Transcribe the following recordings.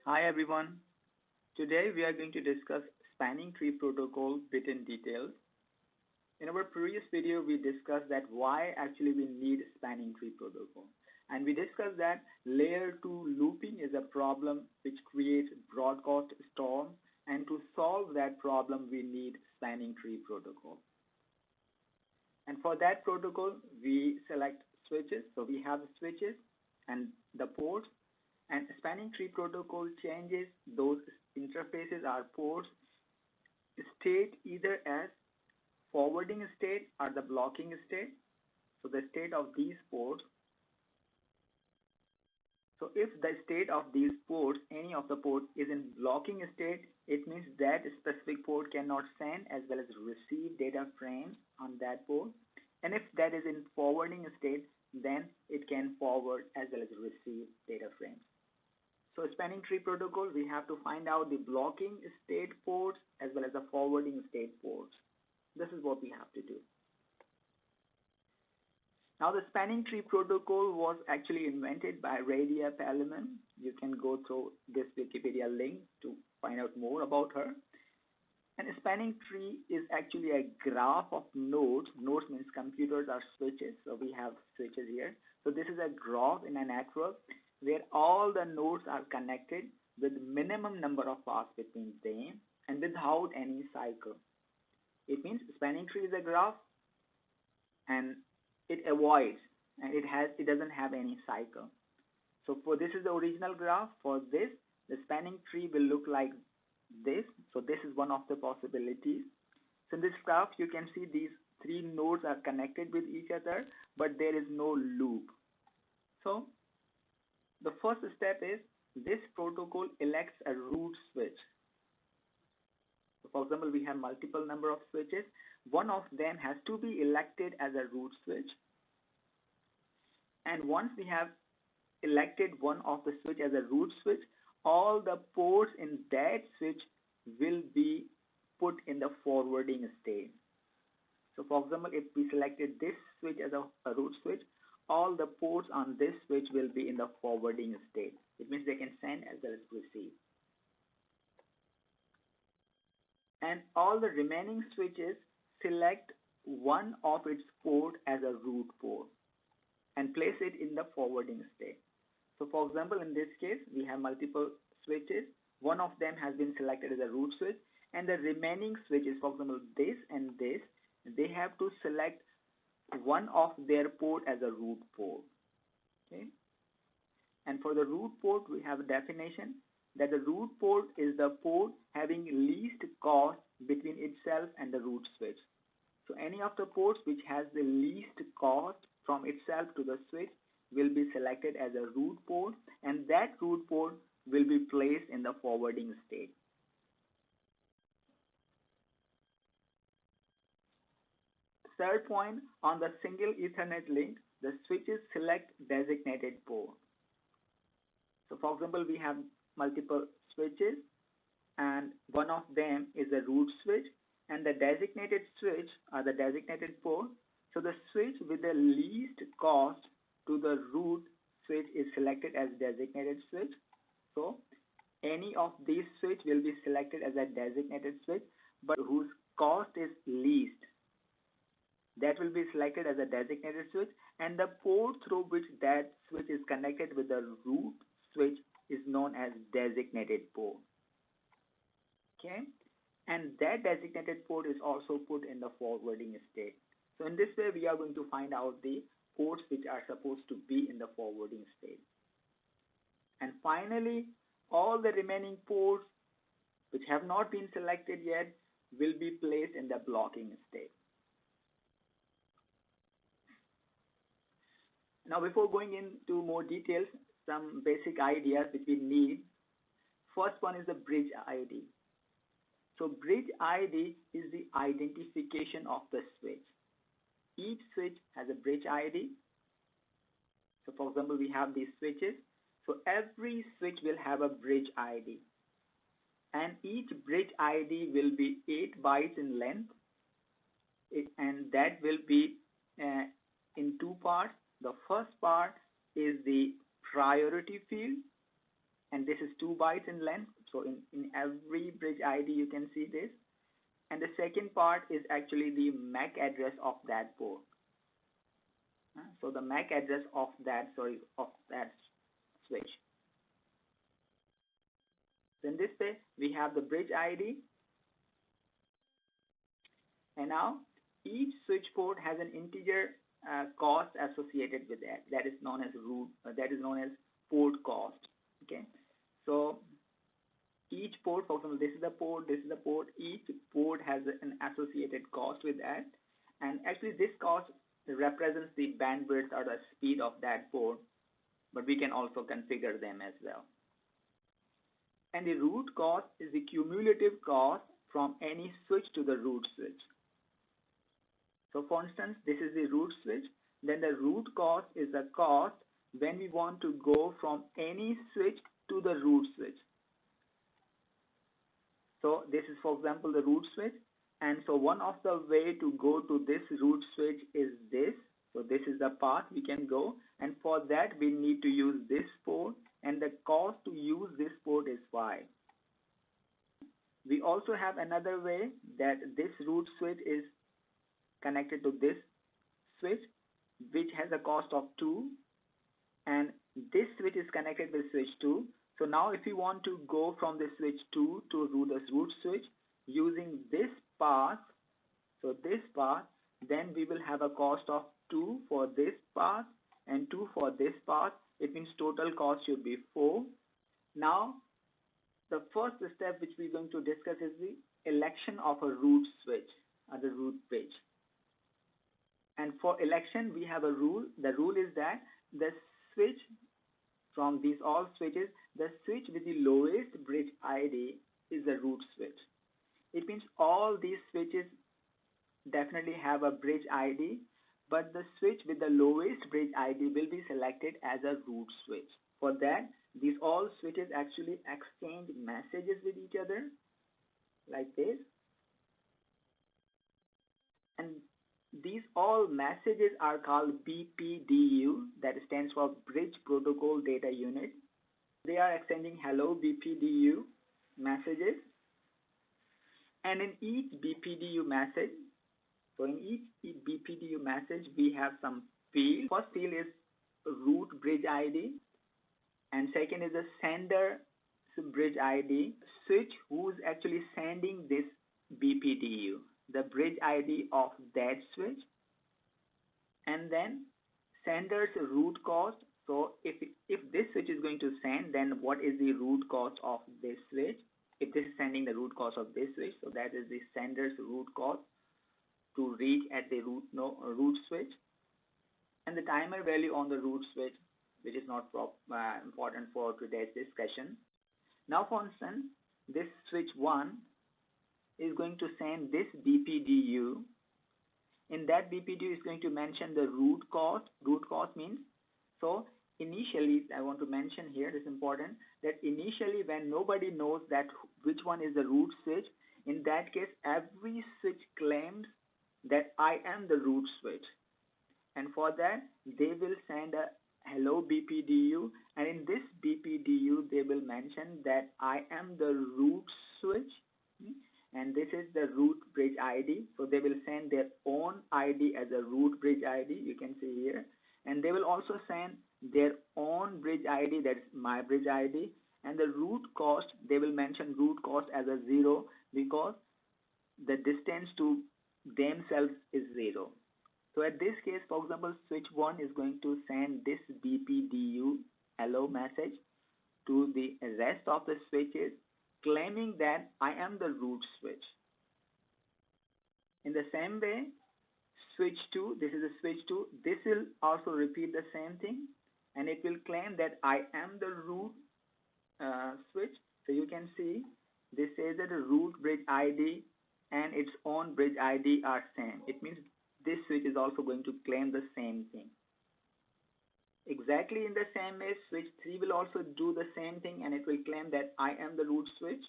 Hi everyone. Today we are going to discuss spanning tree protocol bit in detail. In our previous video we discussed that why actually we need spanning tree protocol, and we discussed that layer 2 looping is a problem which creates broadcast storm, and to solve that problem we need spanning tree protocol. And for that protocol we select switches. So we have switches and the ports, and spanning tree protocol changes those interfaces or ports state either as forwarding state or the blocking state. So the state of these ports. So if the state of these ports, any of the ports is in blocking state, it means that specific port cannot send as well as receive data frames on that port. And if that is in forwarding state, then it can forward as well as receive data frames. So spanning tree protocol, we have to find out the blocking state ports as well as the forwarding state ports. This is what we have to do. Now the spanning tree protocol was actually invented by Radia Paleman. You can go through this Wikipedia link to find out more about her. And a spanning tree is actually a graph of nodes. Nodes means computers or switches. So we have switches here. So this is a graph in a network where all the nodes are connected with minimum number of paths between them and without any cycle. It means spanning tree is a graph and it avoids and it doesn't have any cycle. So for this is the original graph. For this, the spanning tree will look like this. So this is one of the possibilities. So in this graph you can see these three nodes are connected with each other, but there is no loop. So the first step is this protocol elects a root switch. So for example, we have multiple number of switches. One of them has to be elected as a root switch. And once we have elected one of the switch as a root switch, all the ports in that switch will be put in the forwarding state. So for example, if we selected this switch as a root switch, all the ports on this switch will be in the forwarding state. It means they can send as well as receive. And all the remaining switches select one of its port as a root port and place it in the forwarding state. So for example, in this case, we have multiple switches. One of them has been selected as a root switch, and the remaining switches, for example, this and this, they have to select one of their port as a root port. Okay. And for the root port, we have a definition that the root port is the port having least cost between itself and the root switch. So any of the ports which has the least cost from itself to the switch will be selected as a root port, and that root port will be placed in the forwarding state. Third point, on the single Ethernet link, the switches select designated port. So for example, we have multiple switches and one of them is a root switch, and the designated switch or the designated port. So the switch with the least cost to the root switch is selected as designated switch. So any of these switch will be selected as a designated switch, but whose cost is least, that will be selected as a designated switch, and the port through which that switch is connected with the root switch is known as designated port. Okay, and that designated port is also put in the forwarding state. So in this way, we are going to find out the ports which are supposed to be in the forwarding state. And finally, all the remaining ports which have not been selected yet will be placed in the blocking state. Now, before going into more details, some basic ideas which we need. First one is the bridge ID. So bridge ID is the identification of the switch. Each switch has a bridge ID. So for example, we have these switches. So every switch will have a bridge ID. And each bridge ID will be 8 bytes in length. And that will be in two parts. The first part is the priority field, and this is 2 bytes in length. So in every bridge ID you can see this. And the second part is actually the MAC address of that port. So the MAC address of that switch. So in this way we have the bridge ID, and now each switch port has an integer cost associated with that. That is known as port cost. Okay, so each port, for example, this is the port, this is the port. Each port has an associated cost with that, and actually this cost represents the bandwidth or the speed of that port, but we can also configure them as well. And the root cost is the cumulative cost from any switch to the root switch. So for instance, this is the root switch. Then the root cost is the cost when we want to go from any switch to the root switch. So this is, for example, the root switch. And so one of the way to go to this root switch is this. So this is the path we can go. And for that, we need to use this port. And the cost to use this port is 5. We also have another way that this root switch is connected to this switch, which has a cost of 2. And this switch is connected with switch 2. So now if we want to go from the switch 2 to the root switch using this path, so this path, then we will have a cost of 2 for this path and 2 for this path. It means total cost should be 4. Now the first step which we're going to discuss is the election of a root switch or the root bridge. And for election we have a rule. The rule is that the switch from these all switches, the switch with the lowest bridge ID is the root switch. It means all these switches definitely have a bridge ID, but the switch with the lowest bridge ID will be selected as a root switch. For that, these all switches actually exchange messages with each other like this. And these all messages are called BPDU, that stands for Bridge Protocol Data Unit. They are exchanging hello BPDU messages. And in each BPDU message, so in each BPDU message, we have some field. First field is root bridge ID, and second is the sender bridge ID, switch who is actually sending this BPDU, the bridge ID of that switch, and then sender's root cost. So if this switch is going to send, then what is the root cost of this switch? If this is sending the root cost of this switch, so that is the sender's root cost to reach at the root switch, and the timer value on the root switch, which is not important for today's discussion. Now for instance, this switch 1 is going to send this BPDU. In that BPDU is going to mention the root cost. Root cost means, so initially I want to mention here, it is important that initially when nobody knows that which one is the root switch, in that case every switch claims that I am the root switch, and for that they will send a hello BPDU, and in this BPDU they will mention that I am the root switch, and this is the root bridge ID. So they will send their own ID as a root bridge ID, you can see here, and they will also send their own bridge ID, that's my bridge ID, and the root cost, they will mention root cost as a 0 because the distance to themselves is 0. So at this case, for example, switch 1 is going to send this BPDU hello message to the rest of the switches, claiming that I am the root switch. In the same way, switch 2, this is a switch 2, this will also repeat the same thing, and it will claim that I am the root switch. So you can see this says that the root bridge ID and its own bridge ID are same. It means this switch is also going to claim the same thing. Exactly in the same way, switch 3 will also do the same thing, and it will claim that I am the root switch.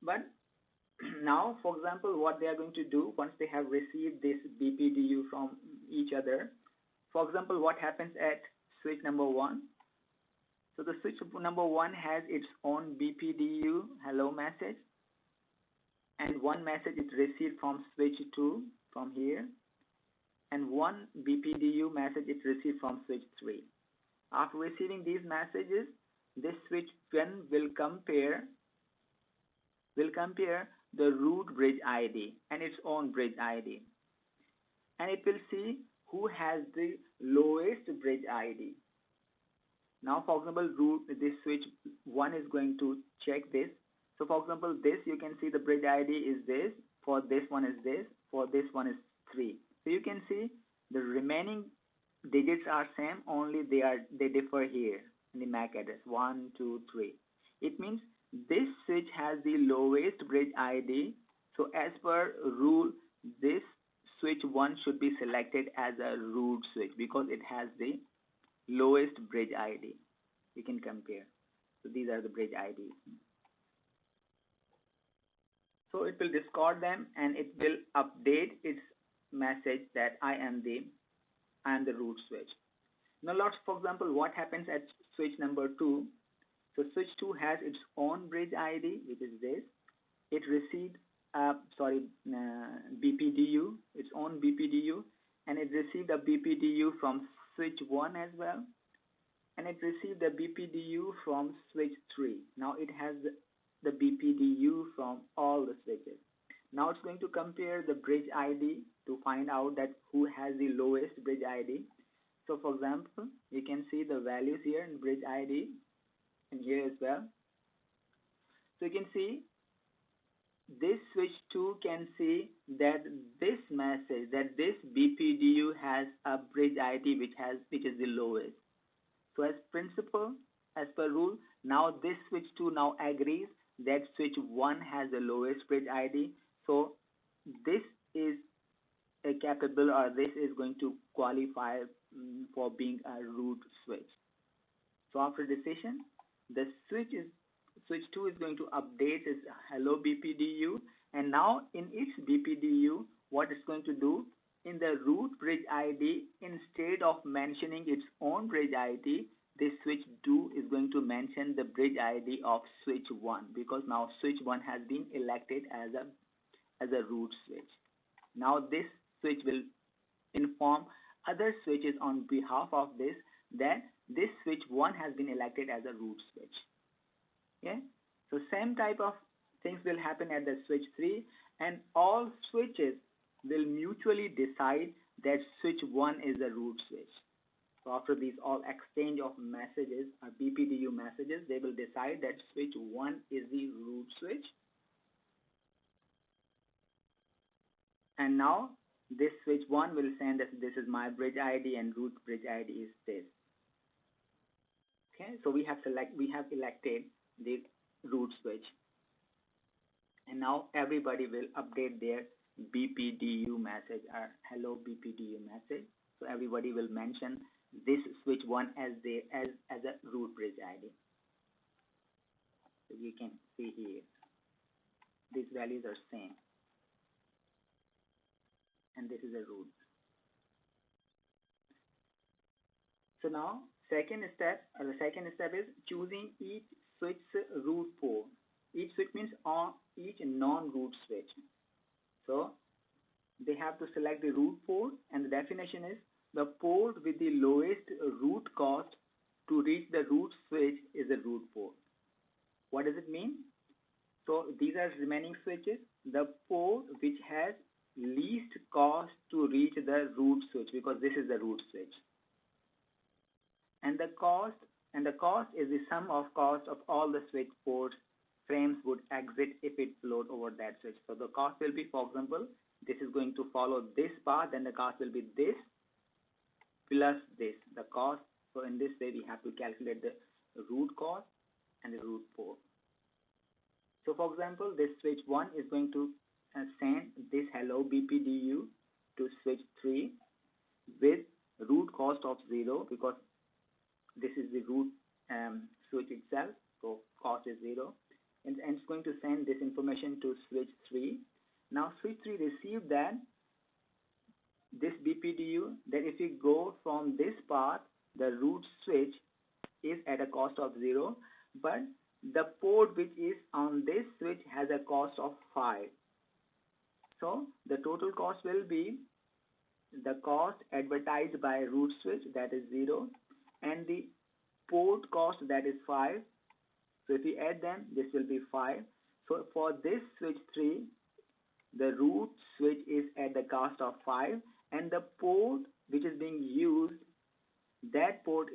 But now, for example, what they are going to do once they have received this BPDU from each other, for example, what happens at switch number 1. So the switch number 1 has its own BPDU hello message, and one message is received from switch 2 from here, and one BPDU message is received from switch 3. After receiving these messages, this switch 1 will compare the root bridge ID and its own bridge ID, and it will see who has the lowest bridge ID. Now, for example, this switch 1 is going to check this. So, for example, this you can see the bridge ID is this. For this one is this. For this one is 3. So you can see the remaining digits are same. Only they differ here in the MAC address 1, 2, 3. It means this switch has the lowest bridge ID. So as per rule, this switch 1 should be selected as a root switch because it has the lowest bridge ID. You can compare. So these are the bridge IDs. So it will discard them and it will update its message that I am the root switch. Now let's, for example, what happens at switch number 2. So switch 2 has its own bridge ID, which is this. It received BPDU, its own BPDU, and it received a BPDU from switch 1 as well, and it received a BPDU from switch 3. Now it has the BPDU from all the switches. Now it's going to compare the bridge ID to find out that who has the lowest bridge ID. So for example, you can see the values here in bridge ID and here as well. So you can see this switch 2 can see that this message, that this BPDU has a bridge ID which is the lowest. So as principle, as per rule, now this switch 2 now agrees that switch 1 has the lowest bridge ID. So this is capable, or this is going to qualify for being a root switch. So after decision, the switch 2 is going to update its hello BPDU, and now in its BPDU, what it's going to do, in the root bridge ID, instead of mentioning its own bridge ID, this switch 2 is going to mention the bridge ID of switch 1, because now switch 1 has been elected as a root switch. Now this switch will inform other switches on behalf of this that this switch 1 has been elected as a root switch. Okay, so same type of things will happen at the switch 3, and all switches will mutually decide that switch 1 is a root switch. So after these all exchange of messages or BPDU messages, they will decide that switch 1 is the root switch. And now this switch 1 will send that this is my bridge ID and root bridge ID is this. Okay, so we have elected the root switch, and now everybody will update their BPDU message or hello BPDU message. So everybody will mention this switch 1 as a root bridge ID. So you can see here these values are same, and this is a root. So now the second step is choosing each switch's root port. Each switch means on each non-root switch. So they have to select the root port, and the definition is the port with the lowest root cost to reach the root switch is a root port. What does it mean? So these are remaining switches. The port which has least cost to reach the root switch, because this is the root switch. And the cost is the sum of cost of all the switch ports frames would exit if it flowed over that switch. So the cost will be, for example, this is going to follow this path, then the cost will be this plus this, the cost. So in this way, we have to calculate the root cost and the root port. So for example, this switch 1 is going to send this hello BPDU to switch 3 with root cost of 0, because this is the root switch itself, so cost is 0, and it's going to send this information to switch 3. Now switch 3 received that this BPDU, that if we go from this path the root switch is at a cost of 0, but the port which is on this switch has a cost of 5. So the total cost will be the cost advertised by root switch, that is 0, and the port cost, that is 5. So if we add them, this will be 5. So for this switch 3, the root switch is at the cost of 5, and the port which is being used, that port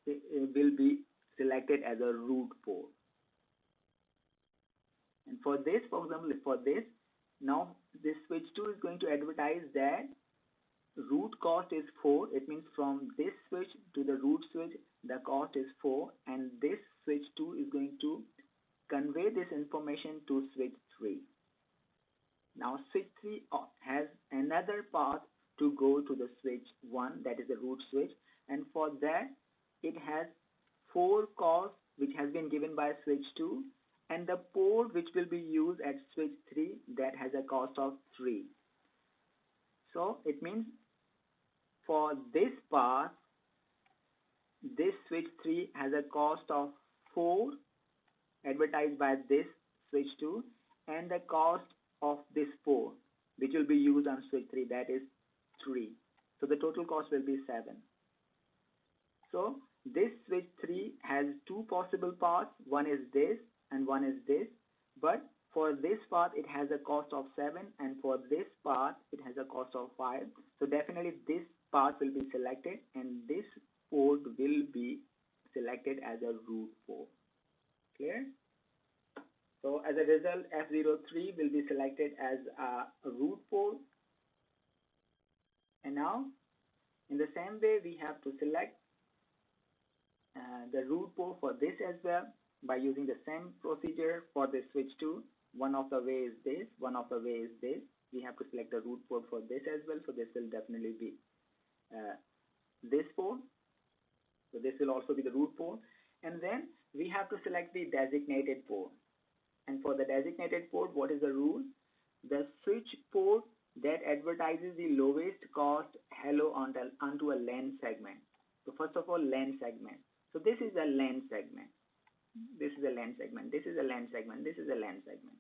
will be selected as a root port. And for this, for example, for this, now this switch 2 is going to advertise that root cost is 4. It means from this switch to the root switch, the cost is 4, and this switch 2 is going to convey this information to switch 3. Now switch 3 has another path to go to the switch 1, that is the root switch, and for that it has 4 costs which has been given by switch 2, and the port which will be used at switch 3, that has a cost of 3. So it means for this path, this switch 3 has a cost of 4 advertised by this switch 2, and the cost of this 4 which will be used on switch 3, that is 3. So the total cost will be 7. So this switch 3 has 2 possible paths. One is this and one is this, but for this path it has a cost of 7, and for this path it has a cost of 5. So definitely this path will be selected, and this port will be selected as a root port. Clear? So as a result, F03 will be selected as a root port. And now in the same way we have to select the root port for this as well by using the same procedure for the switch 2. One of the way is this, one of the way is this. We have to select the root port for this as well, so this will definitely be this port. So this will also be the root port, and then we have to select the designated port. And for the designated port, what is the rule? The switch port that advertises the lowest cost hello onto a LAN segment. So first of all, LAN segment. So this is a LAN segment. This is a LAN segment. This is a LAN segment. This is a LAN segment.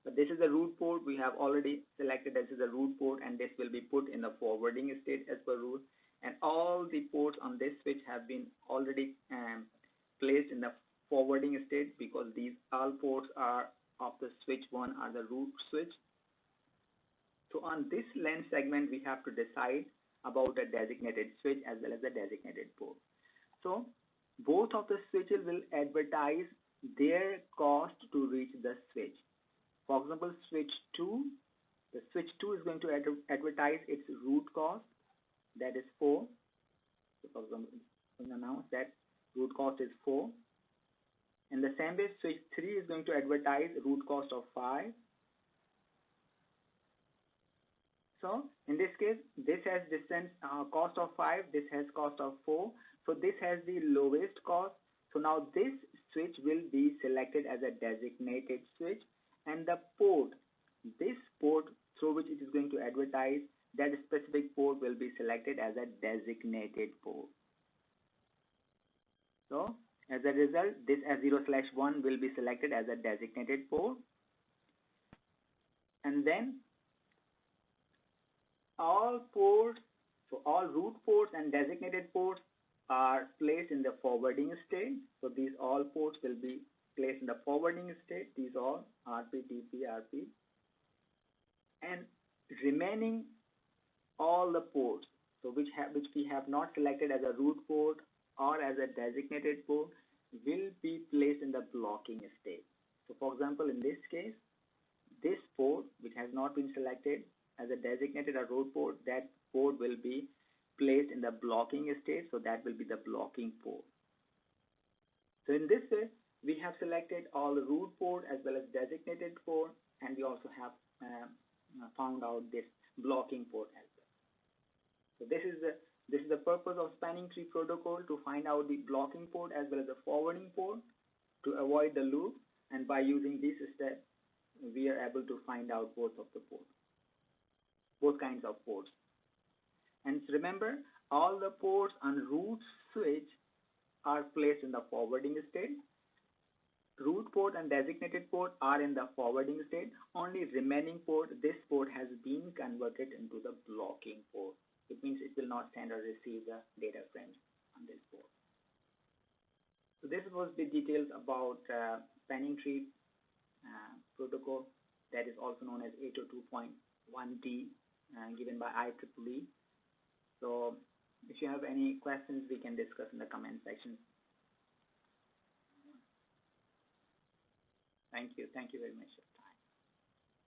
But this is the root port. We have already selected this is a root port, and this will be put in the forwarding state as per rule. And all the ports on this switch have been already placed in the forwarding state, because these all ports are of the switch 1 are the root switch. So on this LAN segment, we have to decide about a designated switch as well as a designated port. So both of the switches will advertise their cost to reach the switch. For example, switch 2, the switch 2 is going to advertise its root cost, that is 4. So for example, we announce that root cost is 4. In the same way, switch 3 is going to advertise root cost of 5. So in this case, this has distance cost of 5, this has cost of 4. So this has the lowest cost. So now this switch will be selected as a designated switch, and the port, this port through which it is going to advertise, that specific port will be selected as a designated port. So as a result, this F0/1 will be selected as a designated port, and then all ports, so all root ports and designated ports are placed in the forwarding state. So these all ports will be placed in the forwarding state. These all RSPT, RP, and remaining all the ports, so which we have not selected as a root port or as a designated port, will be placed in the blocking state. So for example, in this case, this port which has not been selected as a designated or root port, that port will be placed in the blocking state, so that will be the blocking port. So in this way, we have selected all the root port as well as designated port, and we also have found out this blocking port as well. So this is the purpose of spanning tree protocol, to find out the blocking port as well as the forwarding port to avoid the loop, and by using this step, we are able to find out both kinds of ports. And remember, all the ports on root switch are placed in the forwarding state. Root port and designated port are in the forwarding state. Only remaining port, this port has been converted into the blocking port. It means it will not send or receive the data frames on this port. So this was the details about spanning tree protocol, that is also known as 802.1d, given by IEEE. So if you have any questions, we can discuss in the comment section. Thank you very much.